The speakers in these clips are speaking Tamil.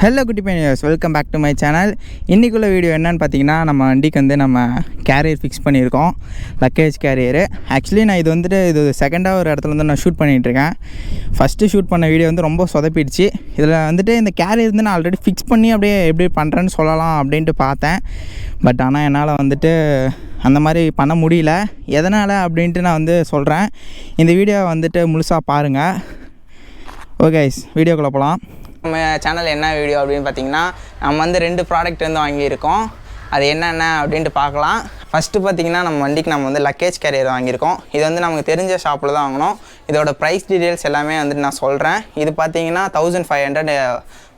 Hello Kuttipaiyan Vlogs, welcome back to my channel. இன்றைக்குள்ள வீடியோ என்னென்னு பார்த்தீங்கன்னா, நம்ம வண்டிக்கு வந்து நம்ம கேரியர் ஃபிக்ஸ் பண்ணியிருக்கோம், லக்கேஜ் கேரியரு. ஆக்சுவலி நான் இது செகண்டாக ஒரு இடத்துல வந்து நான் ஷூட் பண்ணிகிட்ருக்கேன். ஃபஸ்ட்டு ஷூட் பண்ண வீடியோ வந்து ரொம்ப சொதப்பிடுச்சு. இதில் வந்துட்டு இந்த கேரியர் வந்து நான் ஆல்ரெடி ஃபிக்ஸ் பண்ணி அப்படியே எப்படி பண்ணுறேன்னு சொல்லலாம் அப்படின்ட்டு பார்த்தேன். பட் ஆனால் என்னால் வந்துட்டு அந்த மாதிரி பண்ண முடியல. எதனால் அப்படின்ட்டு நான் வந்து சொல்கிறேன். இந்த வீடியோவை வந்துட்டு முழுசாக பாருங்கள். ஓகே, வீடியோக்குள்ளே போகலாம். நம்ம சேனல் என்ன வீடியோ அப்படின்னு பார்த்தீங்கன்னா, நம்ம வந்து 2 ப்ராடக்ட் வந்து வாங்கியிருக்கோம். அது என்னென்ன அப்படின்ட்டு பார்க்கலாம். ஃபஸ்ட்டு பார்த்தீங்கன்னா, நம்ம வண்டிக்கு நம்ம வந்து லக்கேஜ் கேரியர் வாங்கியிருக்கோம். இது வந்து நமக்கு தெரிஞ்ச ஷாப்பில் தான் வாங்கினோம். இதோட ப்ரைஸ் டீட்டெயில்ஸ் எல்லாமே வந்துட்டு நான் சொல்கிறேன். இது பார்த்தீங்கன்னா 1500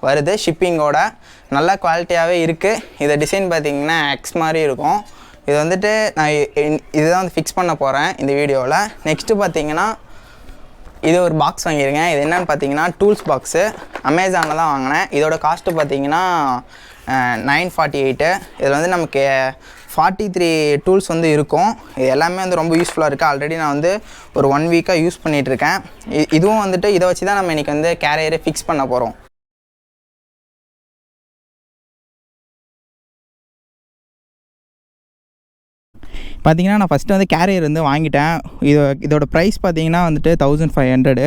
வருது ஷிப்பிங்கோட. நல்ல குவாலிட்டியாகவே இருக்குது. இதை டிசைன் பார்த்தீங்கன்னா எக்ஸ் மாதிரி இருக்கும். இது வந்துட்டு நான் இதுதான் வந்து ஃபிக்ஸ் பண்ண போகிறேன் இந்த வீடியோவில். நெக்ஸ்ட்டு பார்த்தீங்கன்னா இது ஒரு பாக்ஸ் வாங்கியிருக்கேன். இது என்னென்னு பார்த்தீங்கன்னா டூல்ஸ் பாக்ஸு. அமேசானில் தான் வாங்கினேன். இதோட காஸ்ட்டு பார்த்தீங்கன்னா 948. இதில் வந்து நமக்கு 43 டூல்ஸ் வந்து இருக்கும். இது எல்லாமே வந்து ரொம்ப யூஸ்ஃபுல்லாக இருக்குது. ஆல்ரெடி நான் வந்து ஒரு 1 வீக்காக யூஸ் பண்ணிகிட்ருக்கேன். இதுவும் வந்துட்டு இதை வச்சு தான் நம்ம இன்றைக்கி வந்து கேரியரை ஃபிக்ஸ் பண்ண போகிறோம். பார்த்தீங்கன்னா நான் ஃபஸ்ட்டு வந்து கேரியர் வந்து வாங்கிட்டேன். இதோட ப்ரைஸ் பார்த்தீங்கன்னா வந்துட்டு 1500.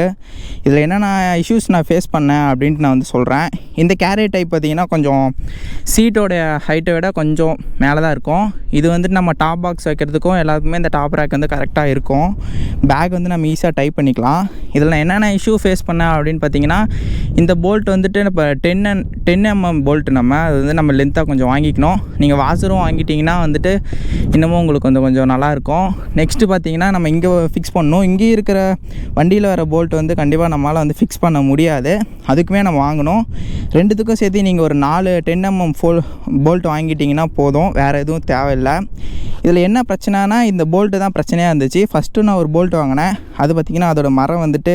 இதில் என்னென்ன இஷ்யூஸ் நான் ஃபேஸ் பண்ணேன் அப்படின்ட்டு நான் வந்து சொல்கிறேன். இந்த கேரியர் டைப் பார்த்தீங்கன்னா கொஞ்சம் சீட்டோடைய ஹைட்டை விட கொஞ்சம் மேலே தான் இருக்கும். இது வந்துட்டு நம்ம டாப் பாக்ஸ் வைக்கிறதுக்கும் எல்லாத்துக்குமே இந்த டாப் ரேக் வந்து கரெக்டாக இருக்கும். பேக் வந்து நம்ம ஈஸியாக டைப் பண்ணிக்கலாம். இதில் நான் என்னென்ன இஷ்யூ ஃபேஸ் பண்ணேன் அப்படின்னு பார்த்தீங்கன்னா, இந்த போல்ட் வந்துட்டு இப்போ 10 mm போல்ட்டு அது வந்து நம்ம லென்த்தாக கொஞ்சம் வாங்கிக்கணும். நீங்கள் வாசரும் வாங்கிட்டிங்கன்னா வந்துட்டு இன்னமும் உங்களுக்கு வந்து கொஞ்சம் நல்லாயிருக்கும். நெக்ஸ்ட்டு பார்த்தீங்கன்னா நம்ம இங்கே ஃபிக்ஸ் பண்ணணும். இங்கே இருக்கிற வண்டியில் வர போல்ட் வந்து கண்டிப்பாக நம்மளால் வந்து ஃபிக்ஸ் பண்ண முடியாது. அதுக்குமே நம்ம வாங்கணும். ரெண்டுத்துக்கும் சேர்த்து நீங்கள் ஒரு 4 10 mm போல்ட் வாங்கிட்டிங்கன்னா போதும், வேறு எதுவும் தேவையில்லை. இதில் என்ன பிரச்சனைனா, இந்த போல்ட்டு தான் பிரச்சனையாக இருந்துச்சு. ஃபஸ்ட்டு நான் ஒரு போல்ட் வாங்கினேன். அது பார்த்திங்கன்னா அதோடய மரம் வந்துட்டு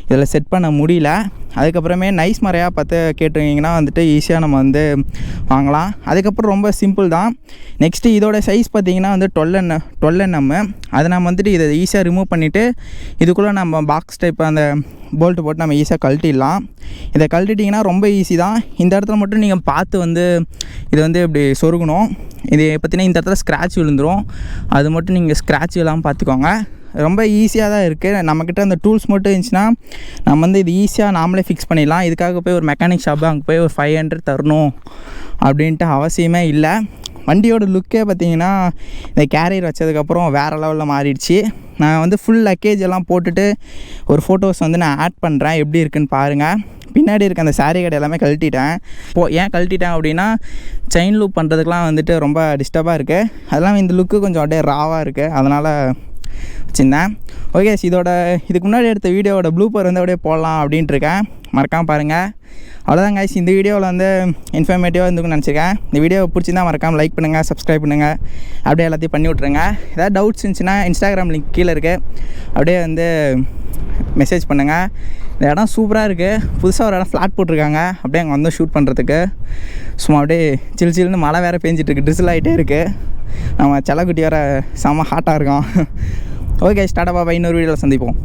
இதில் செட் பண்ண முடியல. அதுக்கப்புறமே நைஸ் மரையாக பார்த்து கேட்டிருந்தீங்கன்னா வந்துட்டு ஈஸியாக நம்ம வந்து வாங்கலாம். அதுக்கப்புறம் ரொம்ப சிம்பிள் தான். நெக்ஸ்ட்டு இதோட சைஸ் பார்த்திங்கன்னா வந்து 12 mm. அதை நம்ம வந்துட்டு இதை ஈஸியாக ரிமூவ் பண்ணிவிட்டு இதுக்குள்ளே நம்ம பாக்ஸ் டைப் அந்த போல்ட்டு போட்டு நம்ம ஈஸியாக கழட்டிடலாம். இதை கழட்டிட்டிங்கன்னா ரொம்ப ஈஸி தான். இந்த இடத்துல மட்டும் நீங்கள் பார்த்து வந்து இதை வந்து இப்படி சொருகணும். இது பார்த்திங்கன்னா இந்த இடத்துல ஸ்க்ராட்ச் விழுந்துடும். அது மட்டும் நீங்கள் ஸ்க்ராட்ச் இல்லாமல் பார்த்துக்கோங்க. ரொம்ப ஈஸியாக தான் இருக்குது. நம்மக்கிட்ட அந்த டூல்ஸ் மட்டும் இருந்துச்சுன்னா நம்ம வந்து இது ஈஸியாக நாமளே ஃபிக்ஸ் பண்ணிடலாம். இதுக்காக போய் ஒரு மெக்கானிக் ஷாப்பு அங்கே போய் ஒரு 500 தரணும் அப்படின்ட்டு அவசியமே இல்லை. வண்டியோட லுக்கே பார்த்திங்கன்னா இந்த கேரியர் வச்சதுக்கப்புறம் வேறு லெவலில் மாறிடுச்சு. நான் வந்து ஃபுல் லக்கேஜ் எல்லாம் போட்டுட்டு ஒரு ஃபோட்டோஸ் வந்து நான் ஆட் பண்ணுறேன், எப்படி இருக்குன்னு பாருங்கள். பின்னாடி இருக்க அந்த சாரீ கடை எல்லாமே கழட்டிட்டேன். ஏன் கழட்டிட்டேன் அப்படின்னா, செயின் லூப் பண்ணுறதுக்கெலாம் வந்துட்டு ரொம்ப டிஸ்டர்பாக இருக்குது. அதெல்லாம் இந்த லுக்கு கொஞ்சம் அப்படியே ராவாக இருக்குது, அதனால் வச்சுருந்தேன். ஓகே, இதுக்கு முன்னாடி எடுத்த வீடியோவோட ப்ளூப்பர் வந்து அப்படியே போடலாம் அப்படின்ட்டு இருக்கேன். மறக்காமல் பாருங்கள். அவ்வளோதான் கைஸ், இந்த வீடியோவில் வந்து இன்ஃபர்மேட்டிவாக இருந்துக்குன்னு நினச்சிருக்கேன். இந்த வீடியோ பிடிச்சிருந்தா மறக்காமல் லைக் பண்ணுங்கள், சப்ஸ்கிரைப் பண்ணுங்கள், அப்படியே எல்லாத்தையும் பண்ணி விட்ருங்க. ஏதாவது டவுட்ஸ் இருந்துச்சுன்னா இன்ஸ்டாகிராம் லிங்க் கீழே இருக்குது, அப்படியே வந்து மெசேஜ் பண்ணுங்கள். இந்த இடம் சூப்பராக இருக்குது. புதுசாக ஒரு இடம் ஃப்ளாட் போட்டிருக்காங்க, அப்படியே அங்கே வந்து ஷூட் பண்ணுறதுக்கு. சும்மா அப்படியே சில்லுன்னு மழை வேறு பேஞ்சிட்ருக்கு, ட்ரிசில் ஆகிட்டே இருக்குது. நம்ம செல்லக்குட்டி வேறு செம்ம ஹாட்டாக இருக்கோம். ஓகே, ஸ்டார்ட் அப்பா, இன்னொரு வீடியோவில் சந்திப்போம்.